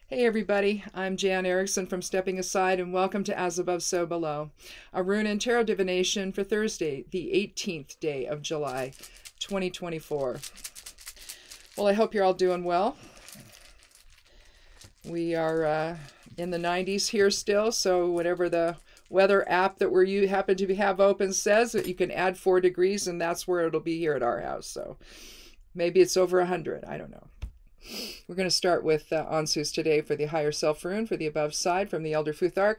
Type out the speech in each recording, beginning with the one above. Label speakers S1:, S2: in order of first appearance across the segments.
S1: Hey everybody, I'm Jan Erickson from Stepping Aside, and welcome to As Above, So Below, a rune and tarot divination for Thursday, the 18th day of July, 2024. Well, I hope you're all doing well. We are in the 90s here still, so whatever the weather app that you happen to have open says that you can add 4 degrees, and that's where it'll be here at our house. So maybe it's over 100, I don't know. We're going to start with Ansus today for the higher self rune for the above side from the Elder Futhark.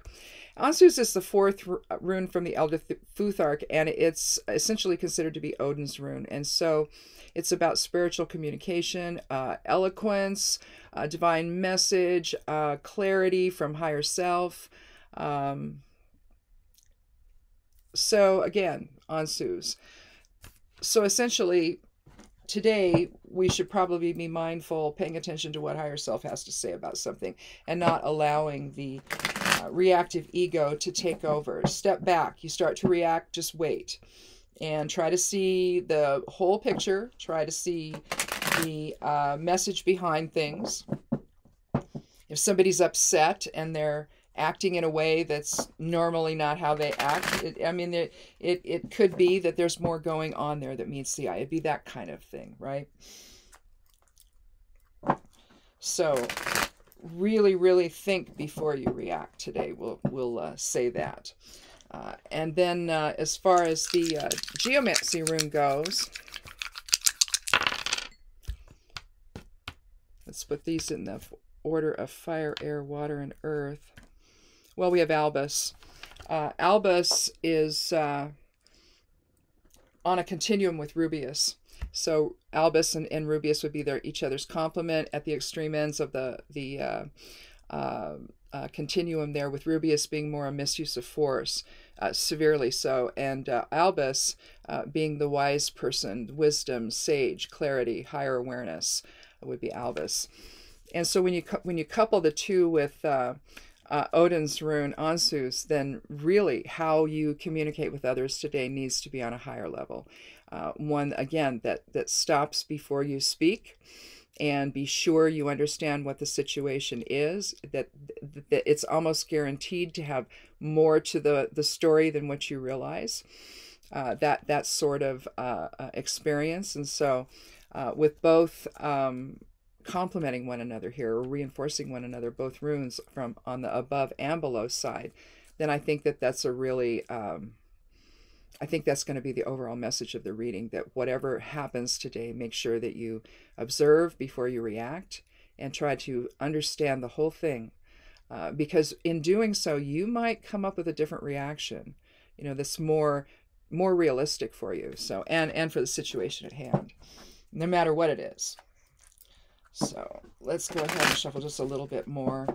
S1: Ansus is the 4th rune from the Elder Futhark, and it's essentially considered to be Odin's rune. And so it's about spiritual communication, eloquence, divine message, clarity from higher self. So again, Ansus. So essentially, today, we should probably be mindful, paying attention to what higher self has to say about something and not allowing the reactive ego to take over. Step back. You start to react, just wait. And try to see the whole picture. Try to see the message behind things. If somebody's upset and they're acting in a way that's normally not how they act. It could be that there's more going on there that meets the eye. It'd be that kind of thing, right? So really, really think before you react today. We'll say that. And then as far as the Geomancy rune goes, let's put these in the order of fire, air, water, and earth. Well, we have Albus. Albus is on a continuum with Rubeus. So Albus and Rubeus would be each other's complement at the extreme ends of the continuum there, with Rubeus being more a misuse of force, severely so, and Albus being the wise person, wisdom, sage, clarity, higher awareness would be Albus. And so when you couple the two with Odin's rune, Ansus, then really how you communicate with others today needs to be on a higher level. One, again, that stops before you speak, and be sure you understand what the situation is, that it's almost guaranteed to have more to the story than what you realize. That sort of experience. And so with both complementing one another here, or reinforcing one another, both runes from on the above and below side, then I think that's a really I think that's going to be the overall message of the reading, that whatever happens today, make sure that you observe before you react and try to understand the whole thing, because in doing so you might come up with a different reaction, that's more realistic for you, so and for the situation at hand, no matter what it is. So let's go ahead and shuffle just a little bit more.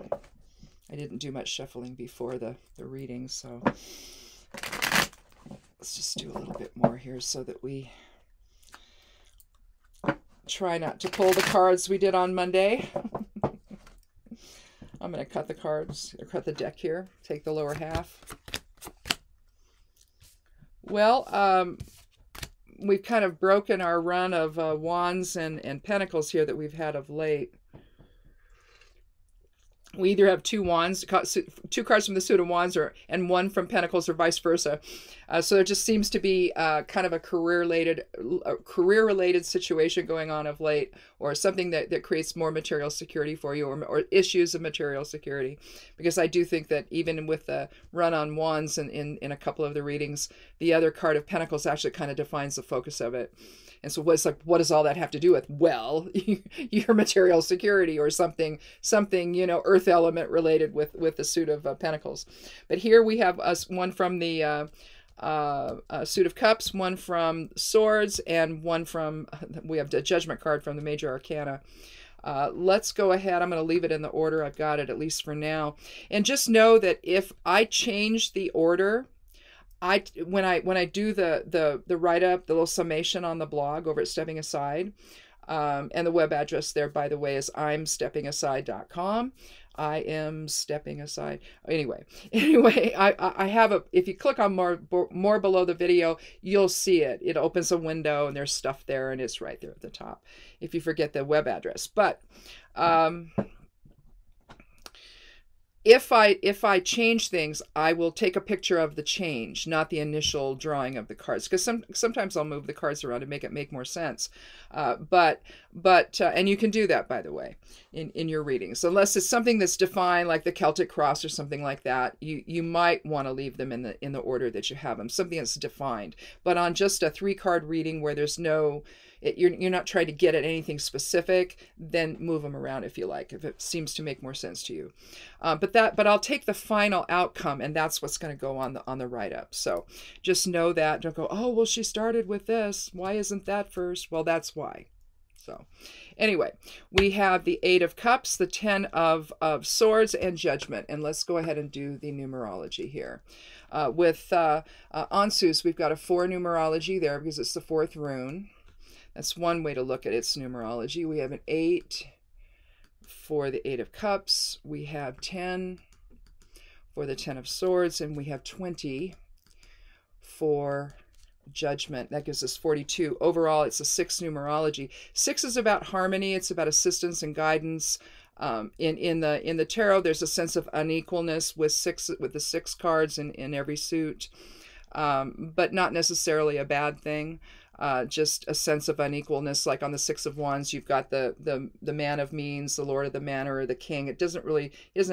S1: I didn't do much shuffling before the reading, so let's just do a little bit more here so that we try not to pull the cards we did on Monday. I'm going to cut the cards, or cut the deck here, take the lower half. Well, we've kind of broken our run of wands and pentacles here that we've had of late. We either have 2 wands, 2 cards from the suit of wands, and 1 from pentacles, or vice versa. So there just seems to be kind of a career-related situation going on of late, or something that creates more material security for you, or issues of material security. Because I do think that even with the run on wands in a couple of the readings, the other card of pentacles actually kind of defines the focus of it. And so what does all that have to do with? Well, your material security, or something, earth element related with the suit of pentacles. But here we have one from the suit of cups, 1 from swords, and 1 from, we have the judgment card from the major arcana. Let's go ahead. I'm going to leave it in the order I've got it, at least for now. And just know that if I change the order, when I do the write-up, the little summation on the blog over at Stepping Aside, and the web address there, by the way, is imsteppingaside.com. I am stepping aside. Anyway, I have if you click on more below the video, you'll see it. It opens a window and there's stuff there, and it's right there at the top if you forget the web address. But if I change things, I will take a picture of the change, not the initial drawing of the cards, because sometimes I'll move the cards around to make it make more sense. And you can do that, by the way, in your readings, unless it's something that's defined, like the Celtic cross or something like that. You might want to leave them in the order that you have them, something that's defined. But on just a 3-card reading where there's no, you're not trying to get at anything specific, then move them around if you like, if it seems to make more sense to you. But I'll take the final outcome, and that's what's going to go on the write-up. So just know that. Don't go, oh, well, she started with this. Why isn't that first? Well, that's why. So anyway, we have the 8 of Cups, the 10 of Swords, and Judgment. And let's go ahead and do the numerology here. With Ansu's, we've got a 4 numerology there because it's the 4th rune. That's one way to look at its numerology. We have an 8 for the 8 of Cups. We have 10 for the 10 of Swords, and we have 20 for Judgment. That gives us 42. Overall, it's a 6 numerology. 6 is about harmony. It's about assistance and guidance. In the tarot, there's a sense of unequalness with the 6 cards in every suit, but not necessarily a bad thing. Just a sense of unequalness. Like on the 6 of Wands, you've got the man of means, the lord of the manor, or the king. He doesn't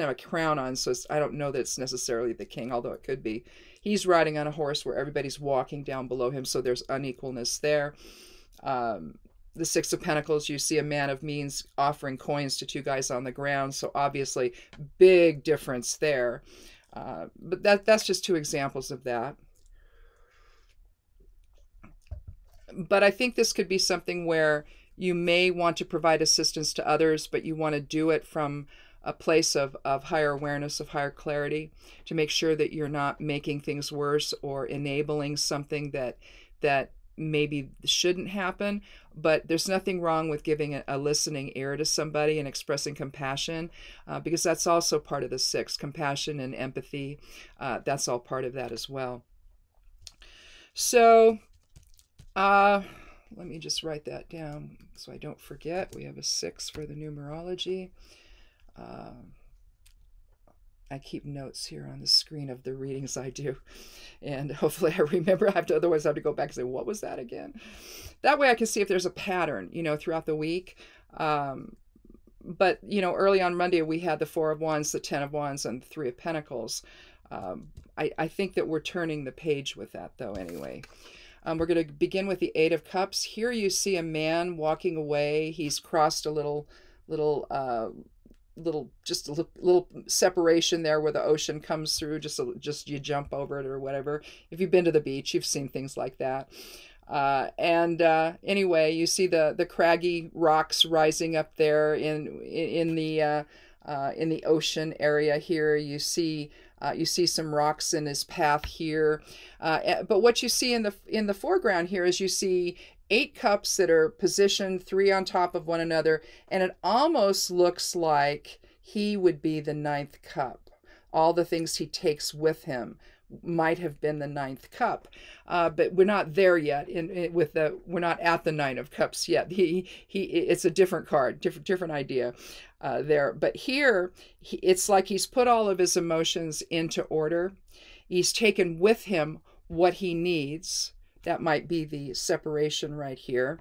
S1: have a crown on, so I don't know that it's necessarily the king, although it could be. He's riding on a horse where everybody's walking down below him, so there's unequalness there. The 6 of Pentacles, you see a man of means offering coins to 2 guys on the ground, so obviously big difference there. But that's just 2 examples of that. But I think this could be something where you may want to provide assistance to others, but you want to do it from a place of higher awareness, of higher clarity, to make sure that you're not making things worse or enabling something that maybe shouldn't happen. But there's nothing wrong with giving a listening ear to somebody and expressing compassion, because that's also part of the 6, compassion and empathy. That's all part of that as well. So let me just write that down so I don't forget. We have a 6 for the numerology. I keep notes here on the screen of the readings I do, and hopefully I remember. Otherwise I have to go back and say, what was that again? That way I can see if there's a pattern, throughout the week. But, early on Monday we had the 4 of Wands, the 10 of Wands, and the 3 of Pentacles. I think that we're turning the page with that, though, anyway. We're going to begin with the 8 of Cups. Here you see a man walking away. He's crossed a little separation there where the ocean comes through. Just you jump over it or whatever. If you've been to the beach, you've seen things like that. Anyway, you see the craggy rocks rising up there in the ocean area here. You see some rocks in his path here. But what you see in the foreground here is you see 8 cups that are positioned 3 on top of one another, and it almost looks like he would be the 9th cup. All the things he takes with him might have been the 9th cup, but we're not there yet. We're not at the 9 of Cups yet. It's a different card, different idea there. But here, it's like he's put all of his emotions into order. He's taken with him what he needs. That might be the separation right here,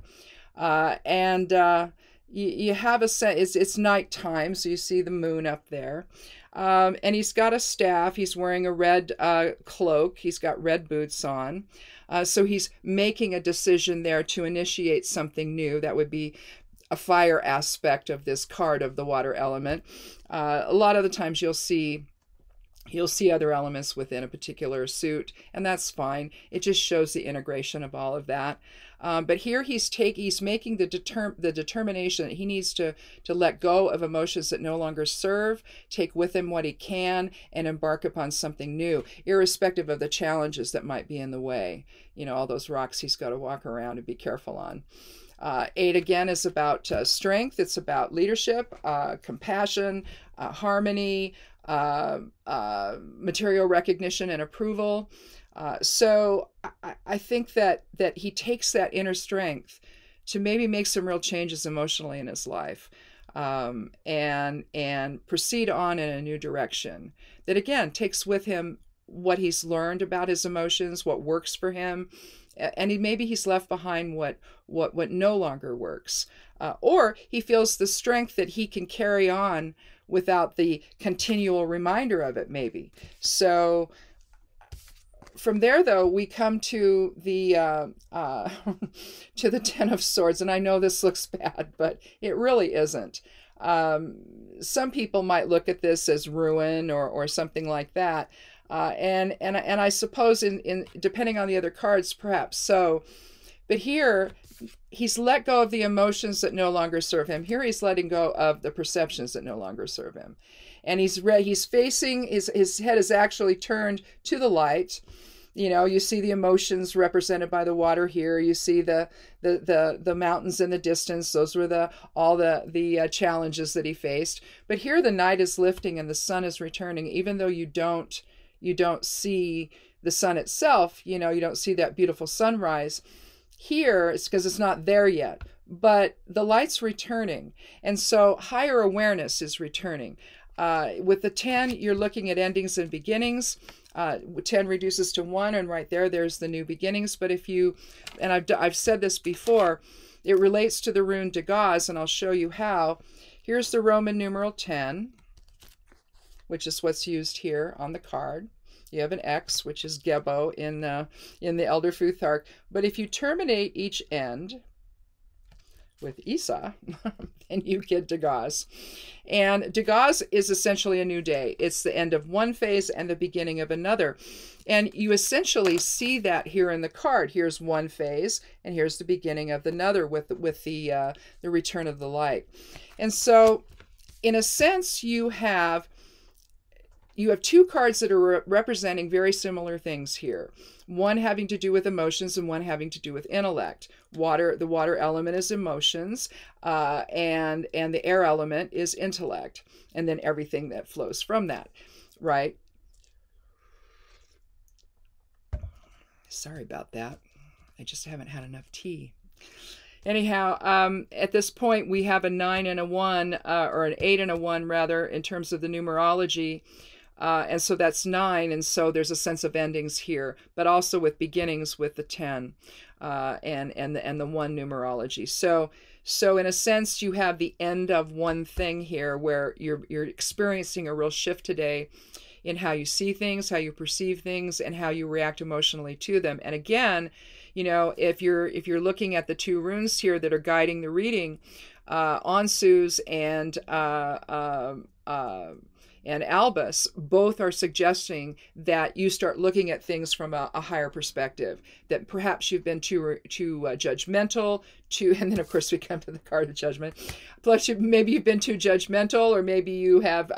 S1: you have a sense. It's nighttime, so you see the moon up there. And he's got a staff. He's wearing a red cloak. He's got red boots on. So he's making a decision there to initiate something new. That would be a fire aspect of this card of the water element. A lot of the times you'll see other elements within a particular suit, and that's fine. It just shows the integration of all of that. But here he's making the determination that he needs to let go of emotions that no longer serve, take with him what he can, and embark upon something new, irrespective of the challenges that might be in the way. All those rocks he's got to walk around and be careful on. 8 again is about strength. It's about leadership, compassion, harmony, material recognition and approval. So I think that he takes that inner strength to maybe make some real changes emotionally in his life. and proceed on in a new direction that again takes with him what he's learned about his emotions, what works for him, and maybe he's left behind what no longer works, or he feels the strength that he can carry on without the continual reminder of it, maybe. So from there, though, we come to the to the Ten of Swords, and I know this looks bad, but it really isn't. Some people might look at this as ruin or something like that, and I suppose in depending on the other cards, perhaps so. But here, he's let go of the emotions that no longer serve him. Here, he's letting go of the perceptions that no longer serve him, and he's facing his head is actually turned to the light. You know, you see the emotions represented by the water here. You see the mountains in the distance. Those were all the challenges that he faced. But here the night is lifting and the sun is returning. Even though you don't see the sun itself, you know, you don't see that beautiful sunrise. Here it's because it's not there yet. But the light's returning, and so higher awareness is returning. With the 10, you're looking at endings and beginnings. 10 reduces to 1, and right there's the new beginnings. But if you, and I've said this before, it relates to the rune Dagaz, and I'll show you how. Here's the Roman numeral 10, which is what's used here on the card. You have an X, which is Gebo in the Elder Futhark. But if you terminate each end with Isa, and you get Dagaz. And Dagaz is essentially a new day. It's the end of one phase and the beginning of another. And you essentially see that here in the card. Here's one phase, and here's the beginning of another with the return of the light. And so, in a sense, you have two cards that are representing very similar things here. One having to do with emotions and one having to do with intellect. The water element is emotions, and the air element is intellect, and then everything that flows from that, right? Sorry about that. I just haven't had enough tea. Anyhow, at this point we have a 9 and a 1, or an 8 and a 1 rather, in terms of the numerology. And so that's 9, and so there's a sense of endings here, but also with beginnings with the 10 and the 1 numerology. So in a sense, you have the end of one thing here, where you're experiencing a real shift today in how you see things, how you perceive things, and how you react emotionally to them. And again, you know, if you're looking at the 2 runes here that are guiding the reading, Ansu's and Albus, both are suggesting that you start looking at things from a higher perspective, that perhaps you've been too judgmental, and then of course we come to the card of judgment. Plus maybe you've been too judgmental, or maybe you have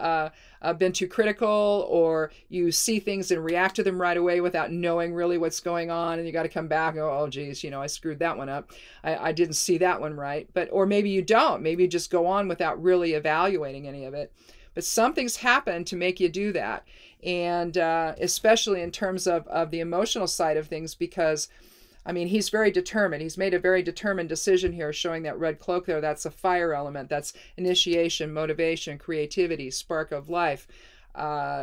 S1: been too critical, or you see things and react to them right away without knowing really what's going on, and you got to come back and go, oh geez, you know, I screwed that one up. I didn't see that one right. Or maybe you don't. Maybe you just go on without really evaluating any of it. But something's happened to make you do that. And especially in terms of the emotional side of things, because, I mean, he's very determined. He's made a very determined decision here, showing that red cloak there. That's a fire element. That's initiation, motivation, creativity, spark of life,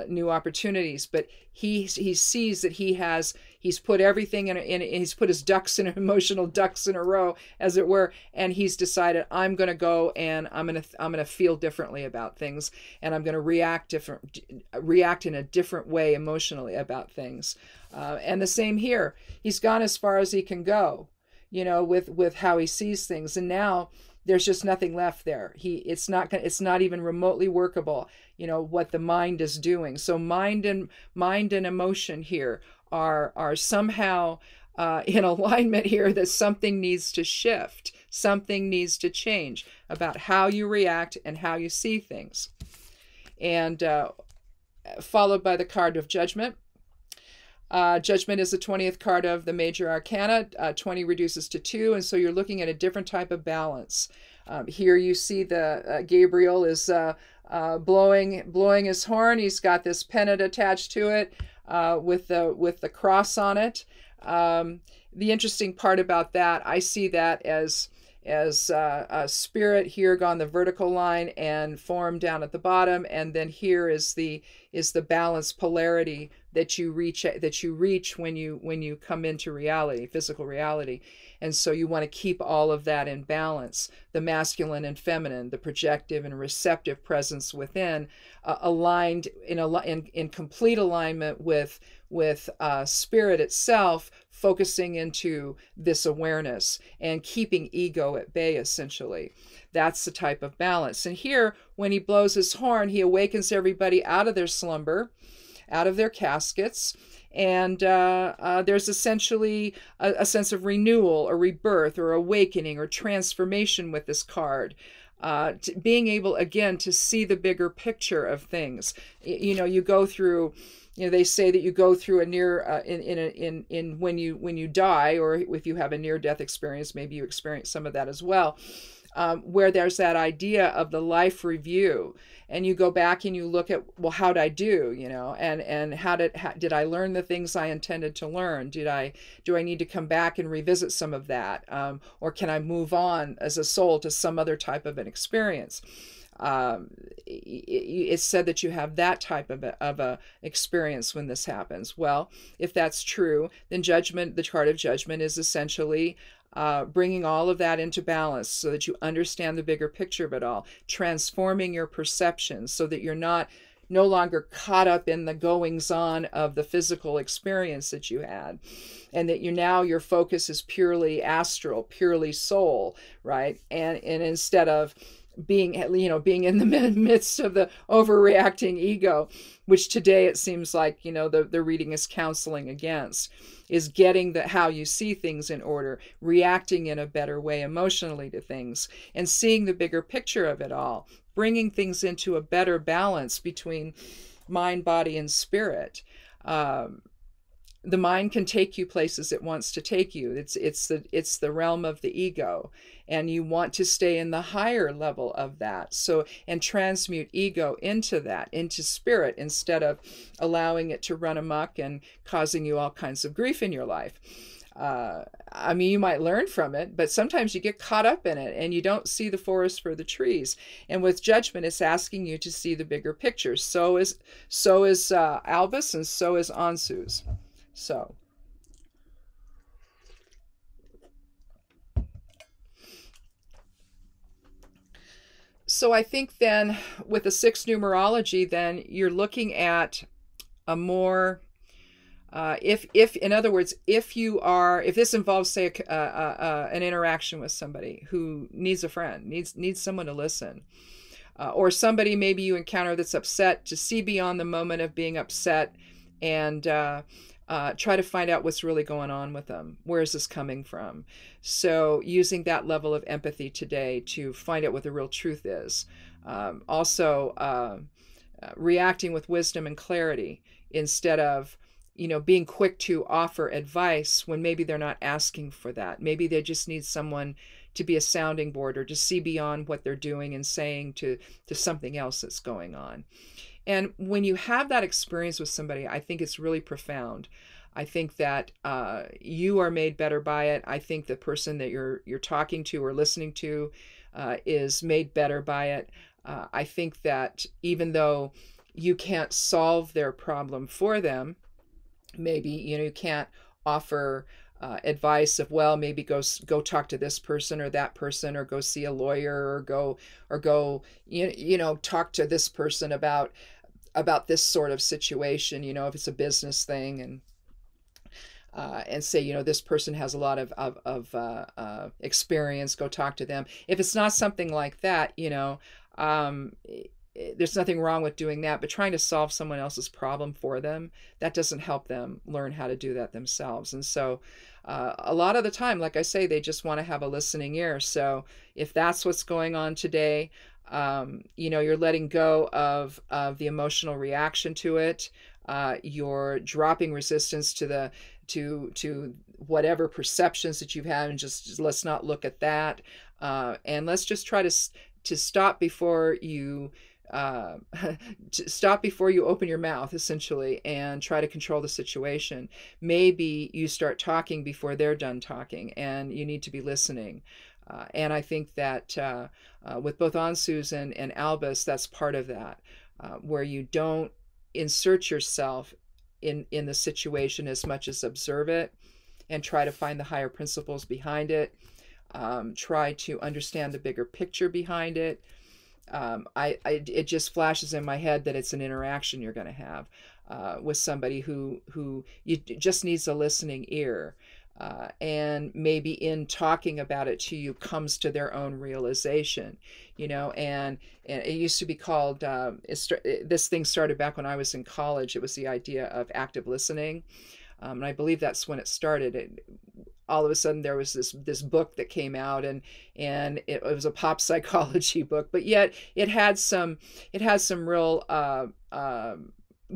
S1: new opportunities. But he sees that he's put everything in he's put his emotional ducks in a row, as it were, and he's decided, I'm going to go and I'm going to feel differently about things, and I'm going to react in a different way emotionally about things. And the same here. He's gone as far as he can go, you know, with how he sees things, and now there's just nothing left there. It's not even remotely workable, you know, what the mind is doing. So mind and emotion here are somehow in alignment here, that something needs to shift, something needs to change about how you react and how you see things. And followed by the card of judgment. Judgment is the 20th card of the major arcana. 20 reduces to 2, and so you're looking at a different type of balance. Here you see the Gabriel is blowing his horn. He's got this pennant attached to it with the cross on it. The interesting part about that, I see that as spirit here gone the vertical line and form down at the bottom, and then here is the balanced polarity that you reach when you come into reality, physical reality. And so you want to keep all of that in balance, the masculine and feminine, the projective and receptive presence within, aligned in complete alignment with spirit itself, focusing into this awareness and keeping ego at bay, essentially. That's the type of balance. And here, when he blows his horn, he awakens everybody out of their slumber, out of their caskets. And there's essentially a sense of renewal or rebirth or awakening or transformation with this card. Being able, again, to see the bigger picture of things. You go through... they say that you go through a near when you die, or if you have a near-death experience, maybe you experience some of that as well, where there's that idea of the life review, and you go back and you look at, well, how did I do, and how did I learn the things I intended to learn? Do I need to come back and revisit some of that, or can I move on as a soul to some other type of an experience? It's said that you have that type of a experience when this happens. Well, if that's true, then judgment, the chart of judgment, is essentially bringing all of that into balance so that you understand the bigger picture of it all, transforming your perceptions so that you're no longer caught up in the goings on of the physical experience that you had, and that your focus is purely astral, purely soul, right? And instead of being in the midst of the overreacting ego, which today it seems like, the reading is counseling against, is getting how you see things in order, reacting in a better way emotionally to things, and seeing the bigger picture of it all, bringing things into a better balance between mind, body, and spirit. The mind can take you places it wants to take you. It's the realm of the ego, and you want to stay in the higher level of that. So, and transmute ego into spirit, instead of allowing it to run amok and causing you all kinds of grief in your life. You might learn from it, but sometimes you get caught up in it and you don't see the forest for the trees. And with judgment, it's asking you to see the bigger picture. So is Albus, and so is Ansu's. So I think then with the 6 numerology, then you're looking at a more, in other words, if this involves, say, an interaction with somebody who needs a friend, needs someone to listen, or somebody maybe you encounter that's upset, to see beyond the moment of being upset and try to find out what's really going on with them. Where is this coming from? So using that level of empathy today to find out what the real truth is. Also, reacting with wisdom and clarity, instead of being quick to offer advice when maybe they're not asking for that. Maybe they just need someone to be a sounding board, or to see beyond what they're doing and saying to something else that's going on. And when you have that experience with somebody, I think it's really profound. I think that you are made better by it. I think the person that you're talking to or listening to is made better by it. I think that even though you can't solve their problem for them, maybe you can't offer advice of, well, maybe go talk to this person or that person, or go see a lawyer, or go talk to this person about this sort of situation, if it's a business thing, and say, this person has a lot of experience, go talk to them. If it's not something like that, there's nothing wrong with doing that, but trying to solve someone else's problem for them, that doesn't help them learn how to do that themselves. And so a lot of the time, like I say, they just want to have a listening ear. So if that's what's going on today, you're letting go of the emotional reaction to it. You're dropping resistance to whatever perceptions that you've had, and just let's not look at that. And let's just try to stop before you open your mouth, essentially, and try to control the situation. Maybe you start talking before they're done talking, and you need to be listening. And I think that with both Ansus and Albus, that's part of that, where you don't insert yourself in the situation as much as observe it and try to find the higher principles behind it, try to understand the bigger picture behind it. It just flashes in my head that it's an interaction you're going to have with somebody who just needs a listening ear. And maybe in talking about it to you comes to their own realization, and it used to be called, this thing started back when I was in college. It was the idea of active listening. And I believe that's when it started. All of a sudden there was this book that came out, and it was a pop psychology book, but yet it had some real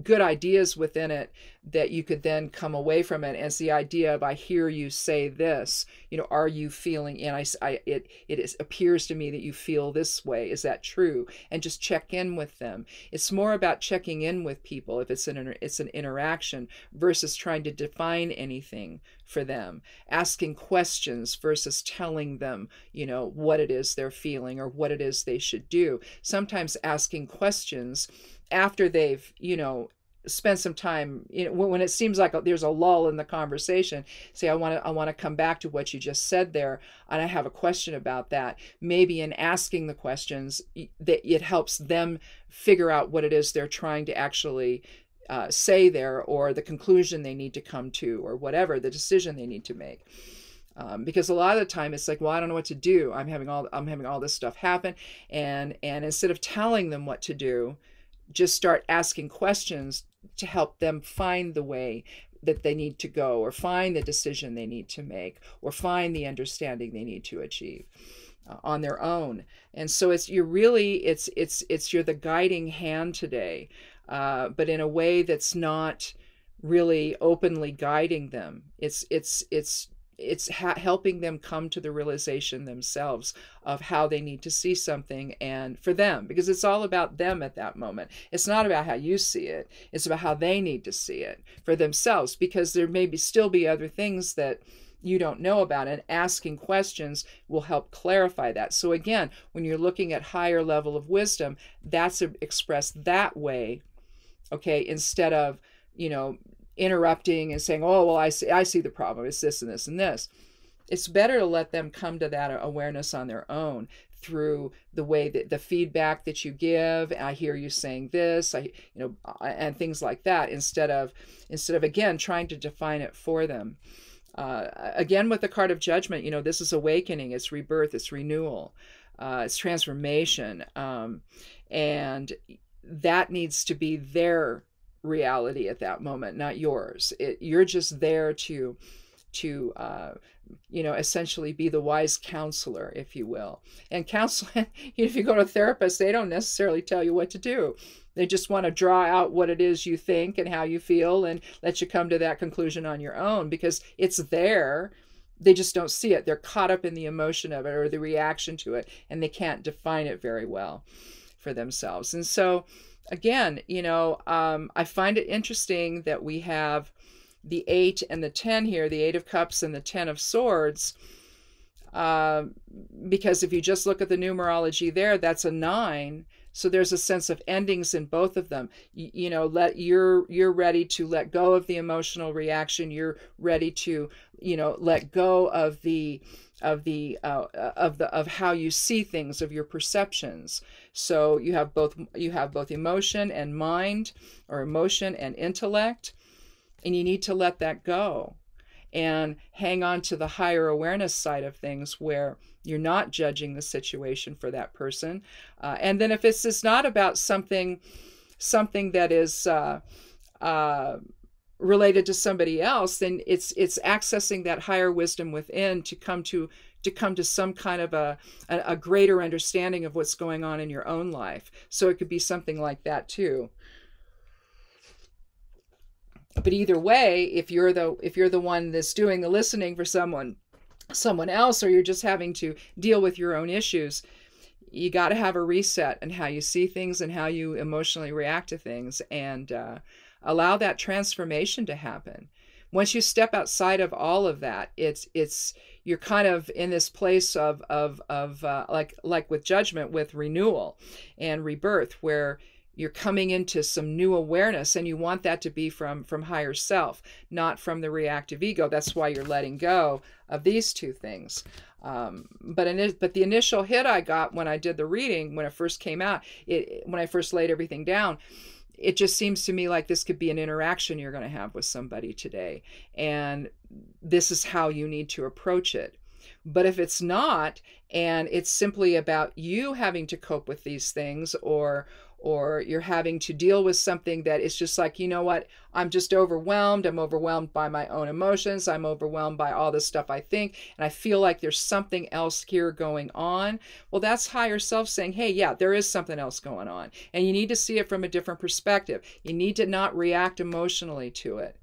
S1: good ideas within it that you could then come away from it as the idea of, I hear you say this, are you feeling, and it appears to me that you feel this way, is that true? And just check in with them. It's more about checking in with people if it's an interaction versus trying to define anything for them, asking questions versus telling them what it is they're feeling or what it is they should do. Sometimes asking questions after they've spend some time, when it seems like there's a lull in the conversation, say, I want to come back to what you just said there, and I have a question about that. Maybe in asking the questions, that it helps them figure out what it is they're trying to actually say there, or the conclusion they need to come to, or whatever the decision they need to make. Because a lot of the time it's like, well, I don't know what to do. I'm having all this stuff happen, and instead of telling them what to do, just start asking questions to help them find the way that they need to go, or find the decision they need to make, or find the understanding they need to achieve on their own. And so you're the guiding hand today, but in a way that's not really openly guiding them. It's helping them come to the realization themselves of how they need to see something, and for them, because it's all about them at that moment. It's not about how you see it. It's about how they need to see it for themselves, because there may still be other things that you don't know about, and asking questions will help clarify that. So again, when you're looking at higher level of wisdom, that's expressed that way, okay, instead of, interrupting and saying, oh, well, I see the problem. It's this and this and this. It's better to let them come to that awareness on their own through the way that the feedback that you give. I hear you saying this, and things like that, instead of again trying to define it for them. Again, with the card of judgment, this is awakening, it's rebirth, it's renewal, it's transformation, and that needs to be their reality at that moment, not yours. You're just there to essentially be the wise counselor, if you will. And counseling, if you go to a therapist, they don't necessarily tell you what to do. They just want to draw out what it is you think and how you feel, and let you come to that conclusion on your own, because it's there. They just don't see it. They're caught up in the emotion of it or the reaction to it, and they can't define it very well for themselves. And so again, I find it interesting that we have the 8 and the 10 here, the 8 of Cups and the 10 of Swords, because if you just look at the numerology there, that's a 9. So there's a sense of endings in both of them. You're ready to let go of the emotional reaction. You're ready to, let go of of how you see things, of your perceptions. So you have both emotion and mind, or emotion and intellect, and you need to let that go and hang on to the higher awareness side of things, where you're not judging the situation for that person. And then if it's not about something that is related to somebody else, then it's accessing that higher wisdom within to come to some kind of a greater understanding of what's going on in your own life. So it could be something like that too. But either way, if you're the one that's doing the listening for someone else, or you're just having to deal with your own issues, you got to have a reset in how you see things and how you emotionally react to things, and allow that transformation to happen. Once you step outside of all of that, you're kind of in this place of like with judgment, with renewal and rebirth, where you're coming into some new awareness, and you want that to be from higher self, not from the reactive ego. That's why you're letting go of these two things. But the initial hit I got when I did the reading, when it first came out, when I first laid everything down, it just seems to me like this could be an interaction you're going to have with somebody today, and this is how you need to approach it. But if it's not, and it's simply about you having to cope with these things, or you're having to deal with something that is just like, you know what, I'm just overwhelmed. I'm overwhelmed by my own emotions. I'm overwhelmed by all this stuff I think, and I feel like there's something else here going on. Well, that's higher self saying, hey, yeah, there is something else going on. And you need to see it from a different perspective. You need to not react emotionally to it.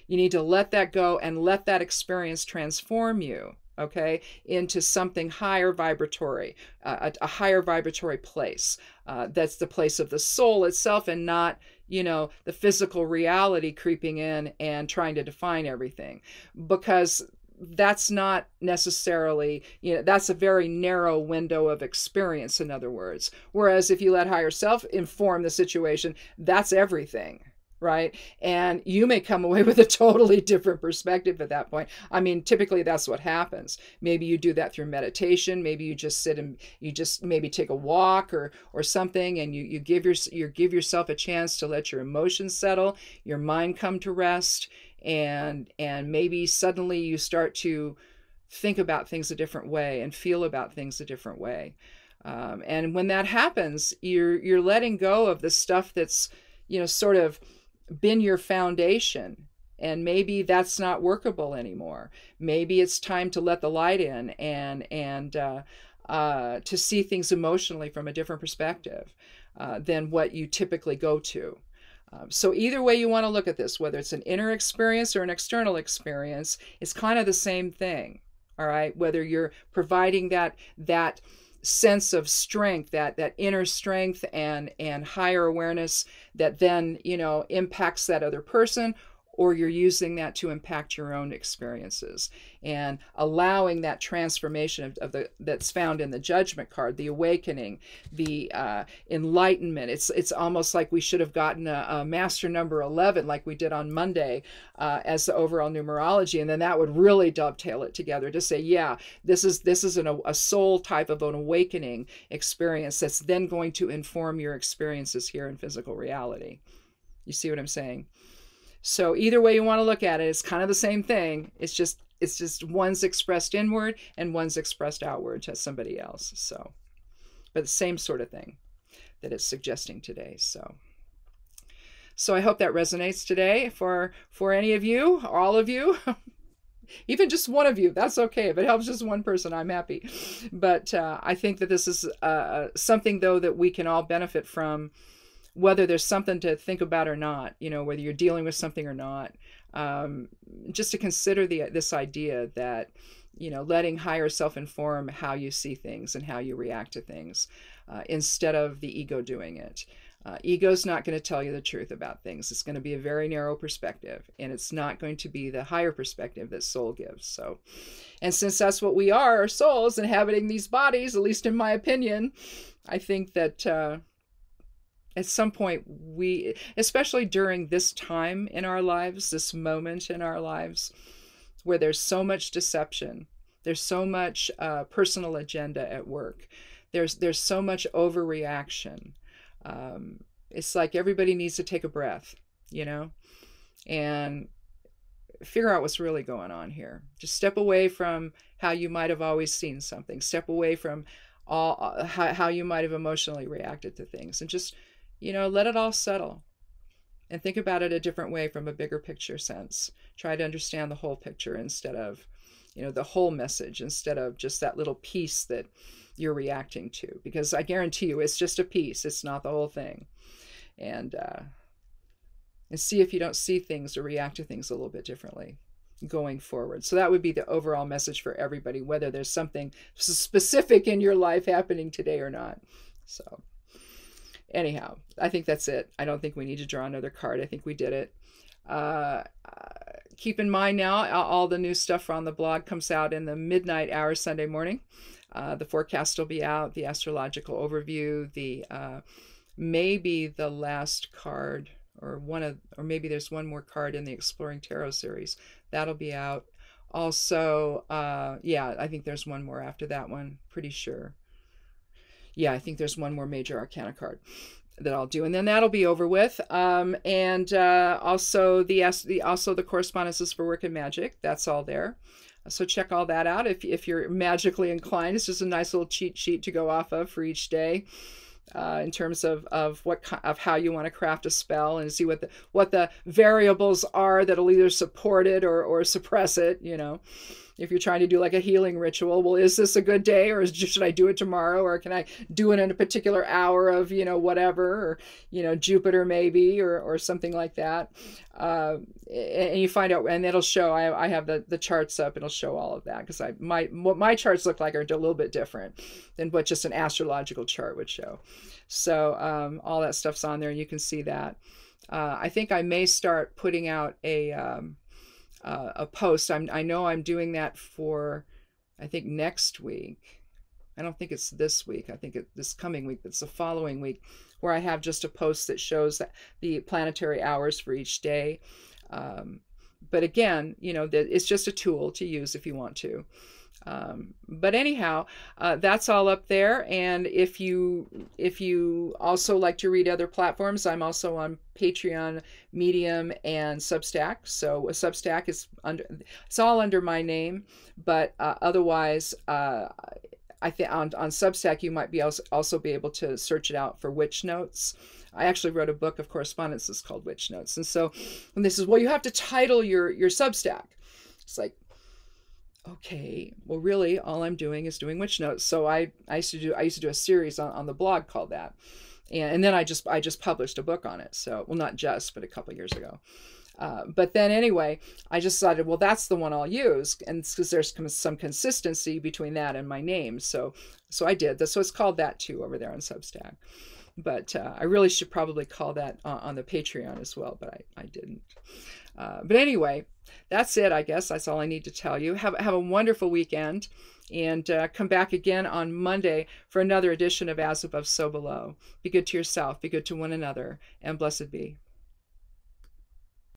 S1: You need to let that go and let that experience transform you, okay, into something higher vibratory, a higher vibratory place. That's the place of the soul itself, and not, you know, the physical reality creeping in and trying to define everything. Because that's not necessarily, you know, that's a very narrow window of experience, in other words. Whereas if you let higher self inform the situation, that's everything. Right? And you may come away with a totally different perspective at that point. I mean, typically that's what happens. Maybe you do that through meditation. Maybe you just sit and you just maybe take a walk or something, and you give yourself a chance to let your emotions settle, your mind come to rest, and maybe suddenly you start to think about things a different way and feel about things a different way. And when that happens, you're letting go of the stuff that's, you know, sort of been your foundation, and maybe that's not workable anymore. Maybe it's time to let the light in and to see things emotionally from a different perspective than what you typically go to. So either way you want to look at this, whether it's an inner experience or an external experience, it's kind of the same thing. All right, whether you're providing that sense of strength, that inner strength and higher awareness that then, you know, impacts that other person, or you're using that to impact your own experiences and allowing that transformation of that's found in the judgment card, the awakening, the enlightenment. It's almost like we should have gotten a master number 11 like we did on Monday as the overall numerology, and then that would really dovetail it together to say, yeah, this is a soul type of an awakening experience that's then going to inform your experiences here in physical reality. You see what I'm saying? So either way you want to look at it, it's kind of the same thing. It's just one's expressed inward and one's expressed outward to somebody else. So, but the same sort of thing that it's suggesting today. So I hope that resonates today for any of you, all of you, even just one of you. That's okay. If it helps just one person, I'm happy. But I think that this is something, though, that we can all benefit from, whether there's something to think about or not, you know, whether you're dealing with something or not, just to consider this idea that, you know, letting higher self inform how you see things and how you react to things, instead of the ego doing it. Ego's not going to tell you the truth about things. It's going to be a very narrow perspective, and it's not going to be the higher perspective that soul gives. So, and since that's what we are, our souls inhabiting these bodies, at least in my opinion, I think that at some point we, especially during this time in our lives, this moment in our lives, where there's so much deception, there's so much personal agenda at work, there's so much overreaction. It's like everybody needs to take a breath, you know, and figure out what's really going on here. Just step away from how you might have always seen something. Step away from how you might have emotionally reacted to things, and just, you know, let it all settle and think about it a different way, from a bigger picture sense. Try to understand the whole picture instead of, you know, the whole message, instead of just that little piece that you're reacting to, because I guarantee you it's just a piece. It's not the whole thing. And see if you don't see things or react to things a little bit differently going forward. So that would be the overall message for everybody, whether there's something specific in your life happening today or not. So anyhow, I think that's it. I don't think we need to draw another card. I think we did it. keep in mind now, all the new stuff on the blog comes out in the midnight hour Sunday morning. The forecast will be out, the astrological overview, the maybe the last card, or maybe there's one more card in the Exploring Tarot series. That'll be out. Also, yeah, I think there's one more after that one, pretty sure. Yeah, I think there's one more major arcana card that I'll do, and then that'll be over with. And also the correspondences for Work and Magic. That's all there. So check all that out if you're magically inclined. It's just a nice little cheat sheet to go off of for each day, in terms of how you want to craft a spell, and see what the variables are that'll either support it or suppress it. You know, if you're trying to do like a healing ritual, well, is this a good day, or should I do it tomorrow, or can I do it in a particular hour of, you know, whatever, or, you know, Jupiter maybe, or something like that. And you find out, and it'll show, I have the charts up, it'll show all of that, because what my charts look like are a little bit different than what just an astrological chart would show. So all that stuff's on there, and you can see that. I think I may start putting out a post. I know I'm doing that for, I think, next week. I don't think it's this week. I think it's this coming week. It's the following week, where I have just a post that shows the planetary hours for each day. But again, you know, it's just a tool to use if you want to. But anyhow, that's all up there. And if you also like to read other platforms, I'm also on Patreon, Medium, and Substack. So Substack is it's all under my name, but otherwise, I think on Substack you might be also be able to search it out for Witch Notes. I actually wrote a book of correspondences called Witch Notes, and so when this is, well, you have to title your Substack. It's like, okay, well, really, all I'm doing is doing Witch Notes. So I used to do a series on the blog called that, and then I just published a book on it. So, well, not just, but a couple years ago. But then anyway, I just decided, well, that's the one I'll use, and because there's some consistency between that and my name. So I did that. So it's called that too over there on Substack. But I really should probably call that on the Patreon as well, but I didn't. But anyway, that's it, I guess. That's all I need to tell you. Have a wonderful weekend, and come back again on Monday for another edition of As Above, So Below. Be good to yourself, be good to one another, and blessed be.